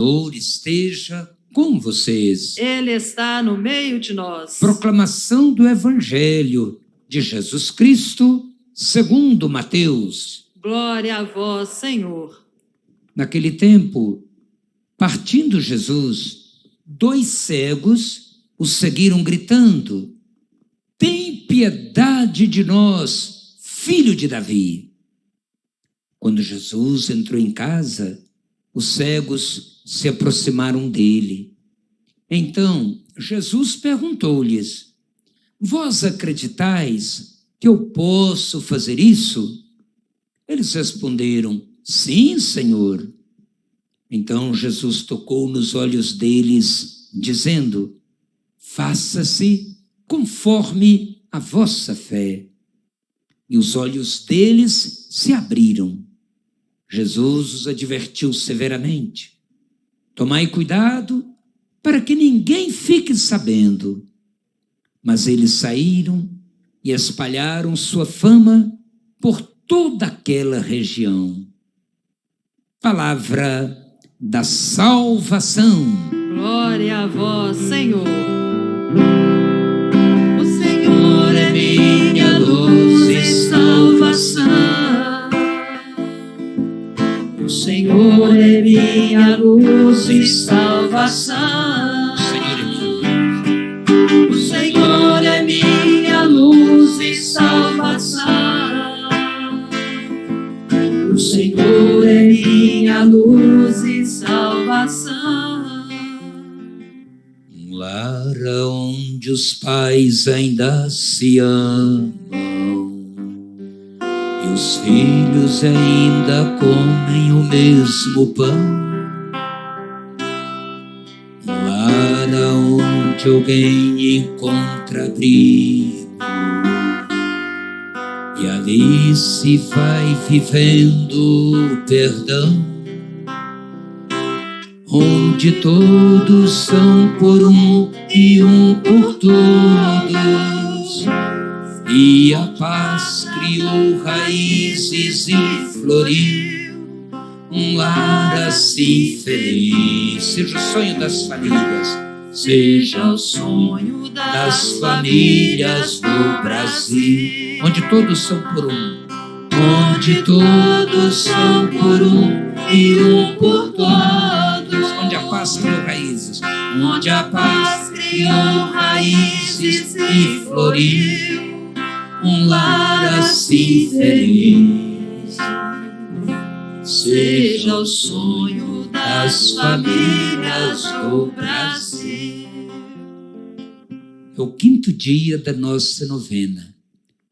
Senhor esteja com vocês. Ele está no meio de nós. Proclamação do Evangelho de Jesus Cristo, segundo Mateus. Glória a vós, Senhor. Naquele tempo, partindo Jesus, 2 cegos o seguiram gritando: tem piedade de nós, filho de Davi. Quando Jesus entrou em casa, os cegos se aproximaram dele. Então, Jesus perguntou-lhes: vós acreditais que eu posso fazer isso? Eles responderam: sim, Senhor. Então Jesus tocou nos olhos deles, dizendo: faça-se conforme a vossa fé. E os olhos deles se abriram. Jesus os advertiu severamente: tomai cuidado para que ninguém fique sabendo. Mas eles saíram e espalharam sua fama por toda aquela região. Palavra da salvação. Glória a vós, Senhor. O Senhor é minha luz e salvação. O Senhor é minha luz e salvação. O Senhor é minha luz e salvação. O Senhor é minha luz e salvação. Um lar onde os pais ainda se amam e os filhos ainda comem o mesmo pão. Um lar onde alguém encontra abrigo e ali se vai vivendo o perdão, onde todos são por um e um por todos, e a paz criou raízes e floriu um lar assim feliz. Seja o sonho das famílias, seja o sonho das famílias do Brasil, onde todos são por um, onde todos são por um e um por todos, onde a paz criou raízes, onde a paz criou raízes e floriu um lar assim feliz. Seja o sonho das famílias do Brasil. É o 5º dia da nossa novena.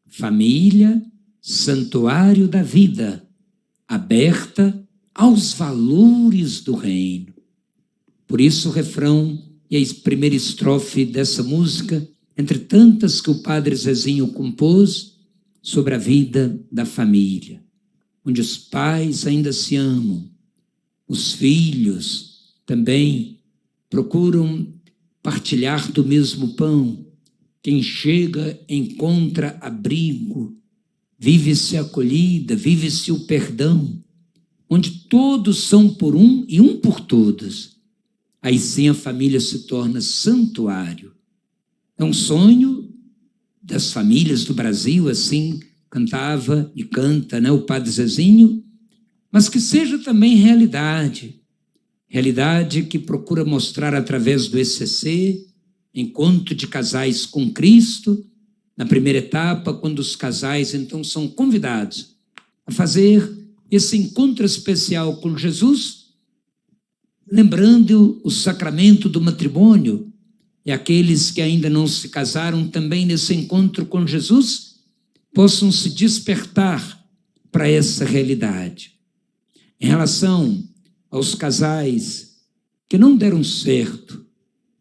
Família, santuário da vida, aberta aos valores do reino. Por isso o refrão e a primeira estrofe dessa música, entre tantas que o padre Zezinho compôs sobre a vida da família, onde os pais ainda se amam, os filhos também procuram partilhar do mesmo pão. Quem chega encontra abrigo, vive-se acolhida, vive-se o perdão, onde todos são por um e um por todos. Aí sim a família se torna santuário. É um sonho das famílias do Brasil, assim cantava e canta, o padre Zezinho, mas que seja também realidade que procura mostrar através do ECC, Encontro de Casais com Cristo, na primeira etapa, quando os casais então são convidados a fazer esse encontro especial com Jesus, lembrando o sacramento do matrimônio, e aqueles que ainda não se casaram também nesse encontro com Jesus possam se despertar para essa realidade. Em relação aos casais que não deram certo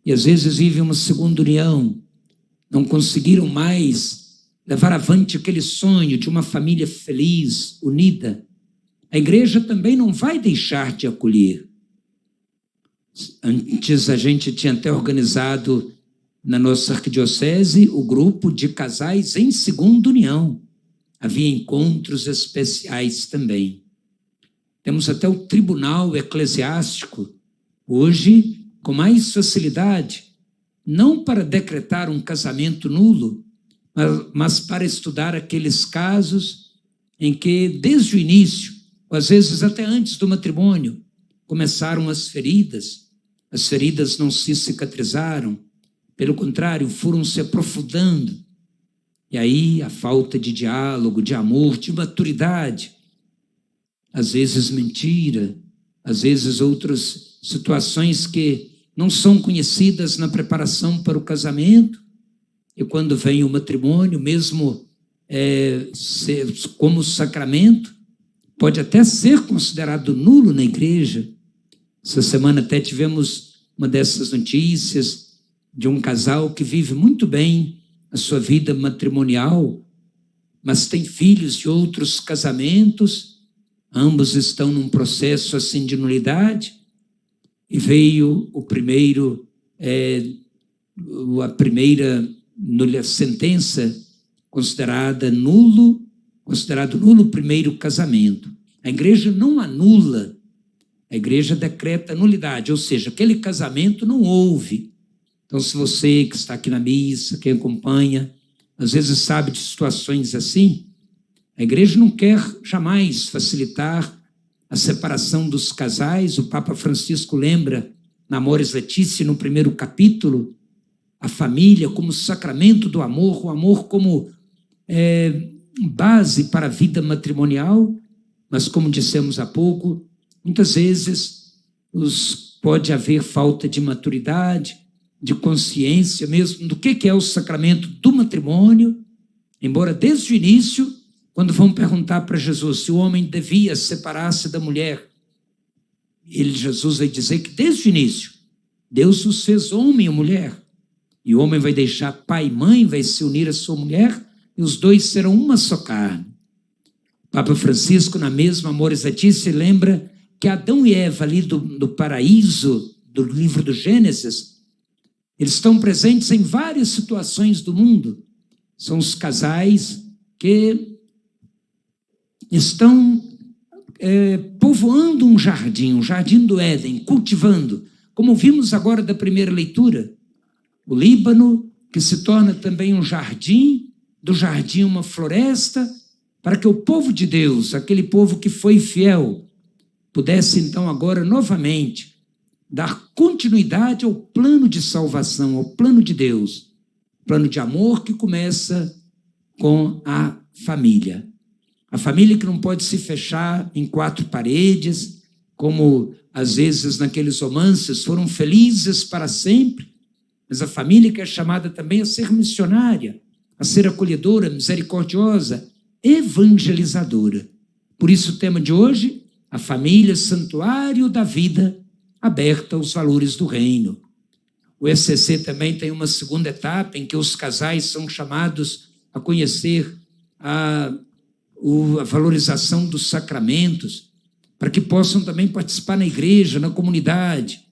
e às vezes vivem uma segunda união, não conseguiram mais levar avante aquele sonho de uma família feliz, unida, a igreja também não vai deixar de acolher. Antes a gente tinha até organizado na nossa arquidiocese o grupo de casais em segunda união. Havia encontros especiais também. Temos até o tribunal eclesiástico, Hoje, com mais facilidade, não para decretar um casamento nulo, mas para estudar aqueles casos em que, desde o início, ou às vezes até antes do matrimônio, começaram as feridas não se cicatrizaram, pelo contrário, foram se aprofundando. E aí a falta de diálogo, de amor, de maturidade, às vezes mentira, às vezes outras situações que não são conhecidas na preparação para o casamento, e quando vem o matrimônio, mesmo como sacramento, pode até ser considerado nulo na igreja. Essa semana até tivemos uma dessas notícias de um casal que vive muito bem a sua vida matrimonial, mas tem filhos de outros casamentos, ambos estão num processo assim de nulidade, e veio a primeira sentença considerado nulo o primeiro casamento. A igreja não anula, a igreja decreta nulidade, ou seja, aquele casamento não houve. Então, se você que está aqui na missa, quem acompanha, às vezes sabe de situações assim, a igreja não quer jamais facilitar a separação dos casais. O Papa Francisco lembra, na Amoris Laetitia, no primeiro capítulo, a família como sacramento do amor, o amor como base para a vida matrimonial, mas como dissemos há pouco, muitas vezes pode haver falta de maturidade, de consciência mesmo do que é o sacramento do matrimônio, embora desde o início, quando vão perguntar para Jesus se o homem devia separar-se da mulher, Jesus vai dizer que desde o início, Deus os fez homem e mulher, e o homem vai deixar pai e mãe, vai se unir à sua mulher, e os dois serão uma só carne. Papa Francisco, na mesma Amoris Laetitia, lembra que Adão e Eva, ali do paraíso, do livro do Gênesis, eles estão presentes em várias situações do mundo. São os casais que estão povoando um jardim, o jardim do Éden, cultivando, como vimos agora da primeira leitura, o Líbano, que se torna também um jardim, do jardim uma floresta, para que o povo de Deus, aquele povo que foi fiel, pudesse então agora novamente dar continuidade ao plano de salvação, ao plano de Deus, plano de amor que começa com a família. A família que não pode se fechar em quatro paredes, como às vezes naqueles romances foram felizes para sempre, mas a família que é chamada também a ser missionária, a ser acolhedora, misericordiosa, evangelizadora. Por isso o tema de hoje, a família, santuário da vida, aberta aos valores do reino. O ECC também tem uma segunda etapa em que os casais são chamados a conhecer a valorização dos sacramentos, para que possam também participar na igreja, na comunidade,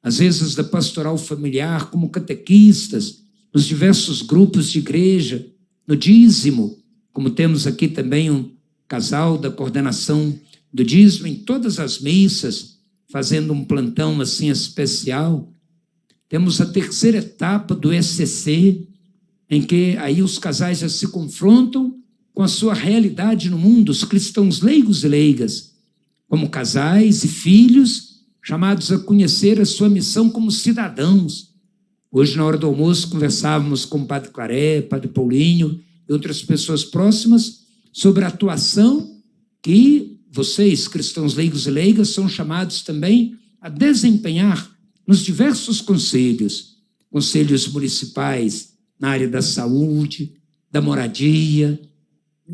às vezes da pastoral familiar, como catequistas, nos diversos grupos de igreja, no dízimo, como temos aqui também um casal da coordenação do dízimo em todas as missas, fazendo um plantão assim especial. Temos a terceira etapa do ECC, em que aí os casais já se confrontam com a sua realidade no mundo, os cristãos leigos e leigas, como casais e filhos, chamados a conhecer a sua missão como cidadãos. Hoje, na hora do almoço, conversávamos com o Padre Claré, Padre Paulinho e outras pessoas próximas sobre a atuação que vocês, cristãos leigos e leigas, são chamados também a desempenhar nos diversos conselhos municipais, na área da saúde, da moradia,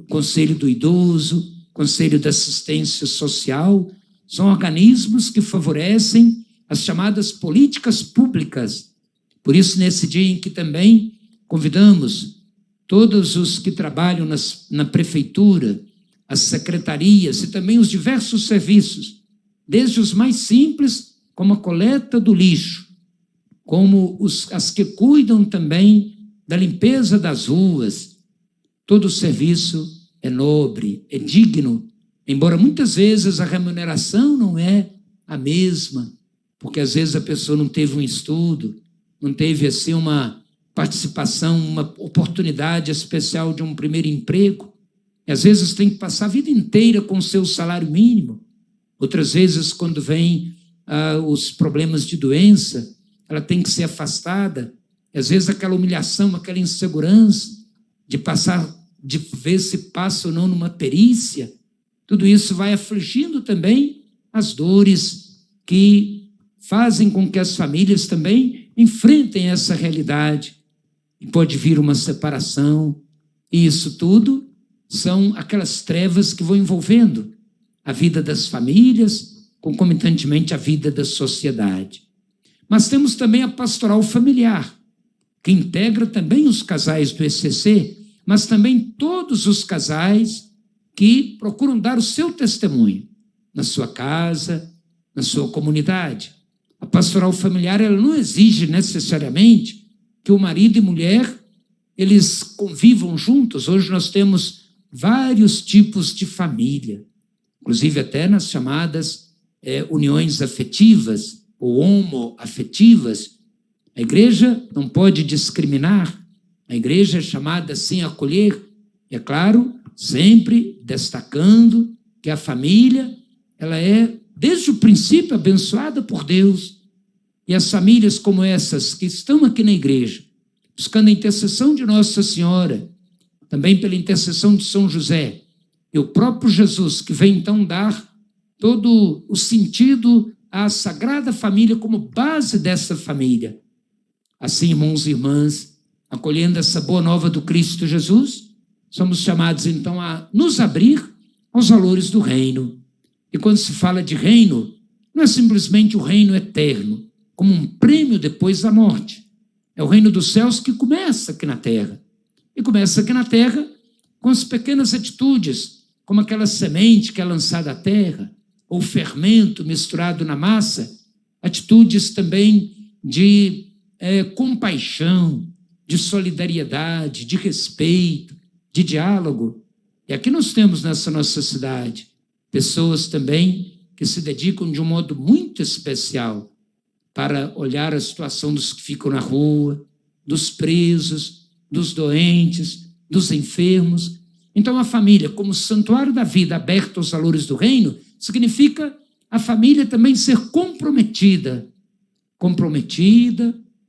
Conselho do Idoso, Conselho da Assistência Social, são organismos que favorecem as chamadas políticas públicas. Por isso, nesse dia em que também convidamos todos os que trabalham na prefeitura, as secretarias e também os diversos serviços, desde os mais simples, como a coleta do lixo, como as que cuidam também da limpeza das ruas. Todo o serviço é nobre, é digno, embora muitas vezes a remuneração não é a mesma, porque às vezes a pessoa não teve um estudo, não teve assim uma participação, uma oportunidade especial de um primeiro emprego, e às vezes tem que passar a vida inteira com o seu salário mínimo. Outras vezes, quando vem os problemas de doença, ela tem que ser afastada, e às vezes aquela humilhação, aquela insegurança de passar, de ver se passa ou não numa perícia, tudo isso vai afligindo também as dores que fazem com que as famílias também enfrentem essa realidade. E pode vir uma separação, e isso tudo são aquelas trevas que vão envolvendo a vida das famílias, concomitantemente a vida da sociedade. Mas temos também a pastoral familiar, que integra também os casais do ECC, mas também todos os casais que procuram dar o seu testemunho na sua casa, na sua comunidade. A pastoral familiar, ela não exige necessariamente que o marido e mulher eles convivam juntos. Hoje nós temos vários tipos de família, inclusive até nas chamadas uniões afetivas ou homoafetivas. A igreja não pode discriminar, a igreja é chamada assim a acolher, e é claro, sempre destacando que a família ela é, desde o princípio, abençoada por Deus. E as famílias como essas que estão aqui na igreja, buscando a intercessão de Nossa Senhora, também pela intercessão de São José, e o próprio Jesus, que vem então dar todo o sentido à Sagrada Família como base dessa família. Assim, irmãos e irmãs, acolhendo essa boa nova do Cristo Jesus, somos chamados então a nos abrir aos valores do reino. E quando se fala de reino, não é simplesmente o reino eterno, como um prêmio depois da morte. É o reino dos céus que começa aqui na terra. E começa aqui na terra com as pequenas atitudes, como aquela semente que é lançada à terra, ou fermento misturado na massa, atitudes também de compaixão, de solidariedade, de respeito, de diálogo. E aqui nós temos nessa nossa cidade pessoas também que se dedicam de um modo muito especial para olhar a situação dos que ficam na rua, dos presos, dos doentes, dos enfermos. Então a família, como santuário da vida aberto aos valores do reino, significa a família também ser comprometida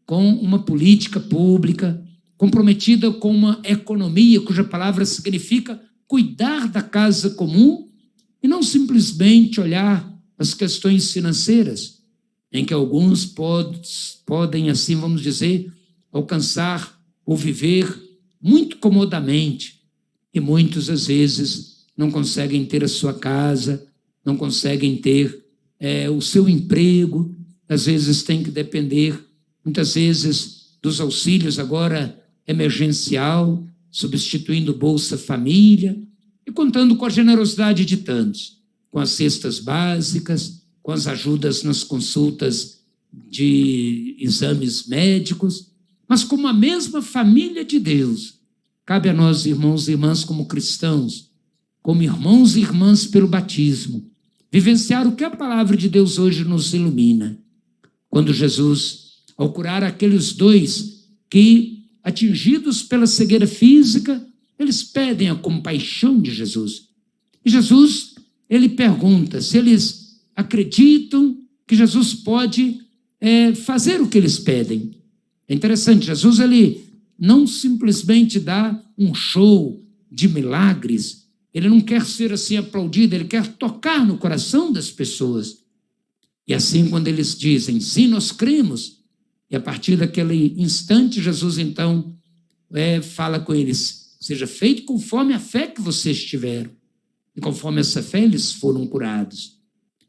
com uma política pública, comprometida com uma economia cuja palavra significa cuidar da casa comum e não simplesmente olhar as questões financeiras, em que alguns podem, assim vamos dizer, alcançar ou viver muito comodamente, e muitos, às vezes, não conseguem ter a sua casa, não conseguem ter o seu emprego, às vezes têm que depender, muitas vezes, dos auxílios agora emergencial, substituindo Bolsa Família, e contando com a generosidade de tantos, com as cestas básicas, com as ajudas nas consultas de exames médicos, mas como a mesma família de Deus, cabe a nós, irmãos e irmãs, como cristãos, como irmãos e irmãs pelo batismo, vivenciar o que a palavra de Deus hoje nos ilumina. Quando Jesus, ao curar aqueles dois que, atingidos pela cegueira física, eles pedem a compaixão de Jesus. E Jesus, ele pergunta se eles acreditam que Jesus pode fazer o que eles pedem. É interessante, Jesus ele não simplesmente dá um show de milagres, ele não quer ser assim aplaudido, ele quer tocar no coração das pessoas. E assim, quando eles dizem, sim, nós cremos, e a partir daquele instante, Jesus então fala com eles, seja feito conforme a fé que vocês tiveram. E conforme essa fé, eles foram curados.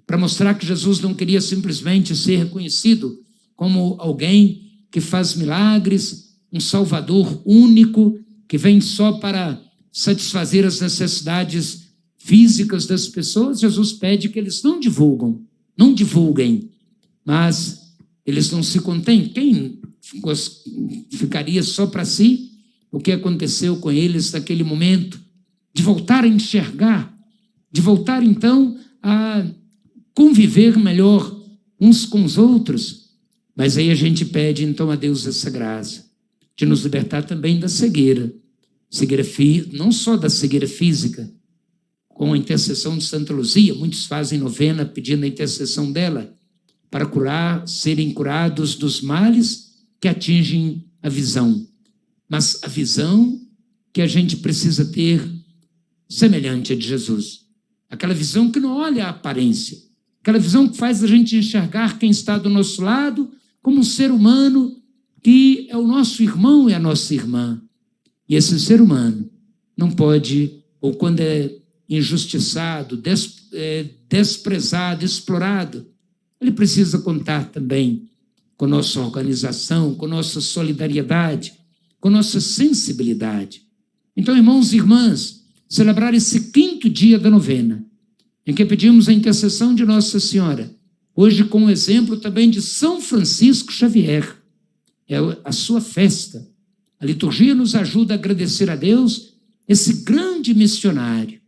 Para mostrar que Jesus não queria simplesmente ser reconhecido como alguém que faz milagres, um salvador único, que vem só para satisfazer as necessidades físicas das pessoas, Jesus pede que eles não divulguem, mas eles não se contêm. Quem ficaria só para si o que aconteceu com eles naquele momento? De voltar a enxergar, de voltar então a conviver melhor uns com os outros. Mas aí a gente pede então a Deus essa graça de nos libertar também da cegueira. Não só da cegueira física, com a intercessão de Santa Luzia, muitos fazem novena pedindo a intercessão dela para serem curados dos males que atingem a visão. Mas a visão que a gente precisa ter semelhante a de Jesus. Aquela visão que não olha a aparência, aquela visão que faz a gente enxergar quem está do nosso lado como um ser humano que é o nosso irmão e a nossa irmã. E esse ser humano não pode, ou quando é injustiçado, desprezado, explorado, ele precisa contar também com nossa organização, com nossa solidariedade, com nossa sensibilidade. Então, irmãos e irmãs, celebrar esse 5º dia da novena, em que pedimos a intercessão de Nossa Senhora, hoje com o exemplo também de São Francisco Xavier, é a sua festa. A liturgia nos ajuda a agradecer a Deus esse grande missionário,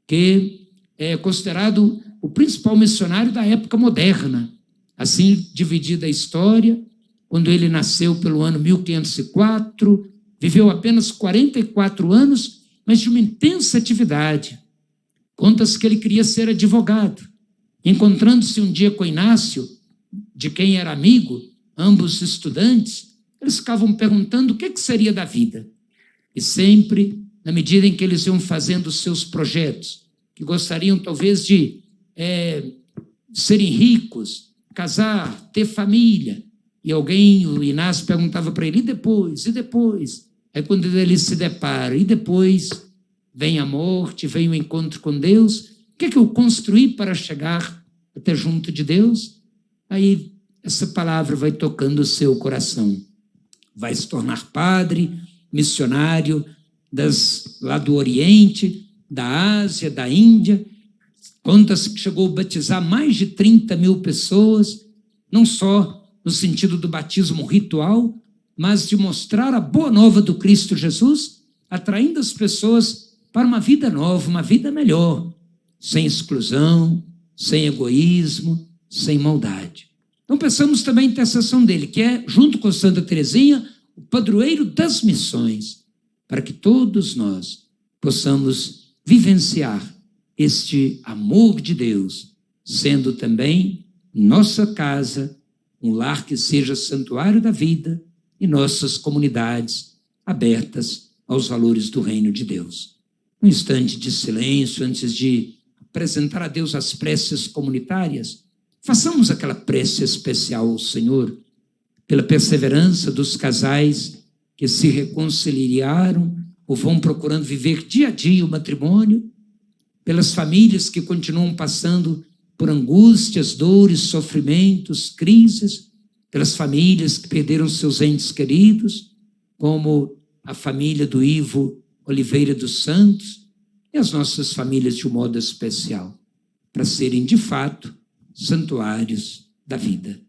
que é considerado o principal missionário da época moderna. Assim dividida a história, quando ele nasceu pelo ano 1504, viveu apenas 44 anos, mas de uma intensa atividade. Conta-se que ele queria ser advogado. Encontrando-se um dia com Inácio, de quem era amigo, ambos estudantes, eles ficavam perguntando o que seria da vida. E sempre, na medida em que eles iam fazendo os seus projetos, que gostariam talvez de serem ricos, casar, ter família, e o Inácio perguntava para ele, e depois? E depois? Aí quando ele se depara, e depois vem a morte, vem o encontro com Deus, o que eu construí para chegar até junto de Deus? Aí essa palavra vai tocando o seu coração. Vai se tornar padre, missionário lá do Oriente, da Ásia, da Índia. Conta-se que chegou a batizar mais de 30 mil pessoas, não só no sentido do batismo ritual, mas de mostrar a boa nova do Cristo Jesus, atraindo as pessoas para uma vida nova, uma vida melhor, sem exclusão, sem egoísmo, sem maldade. Então pensamos também na intercessão dele, que é, junto com Santa Teresinha, o padroeiro das missões, para que todos nós possamos vivenciar este amor de Deus, sendo também nossa casa um lar que seja santuário da vida e nossas comunidades abertas aos valores do reino de Deus. Um instante de silêncio antes de apresentar a Deus as preces comunitárias. Façamos aquela prece especial ao Senhor, pela perseverança dos casais que se reconciliaram ou vão procurando viver dia a dia o matrimônio, pelas famílias que continuam passando por angústias, dores, sofrimentos, crises, pelas famílias que perderam seus entes queridos, como a família do Ivo Oliveira dos Santos, e as nossas famílias de um modo especial, para serem, de fato, santuários da vida.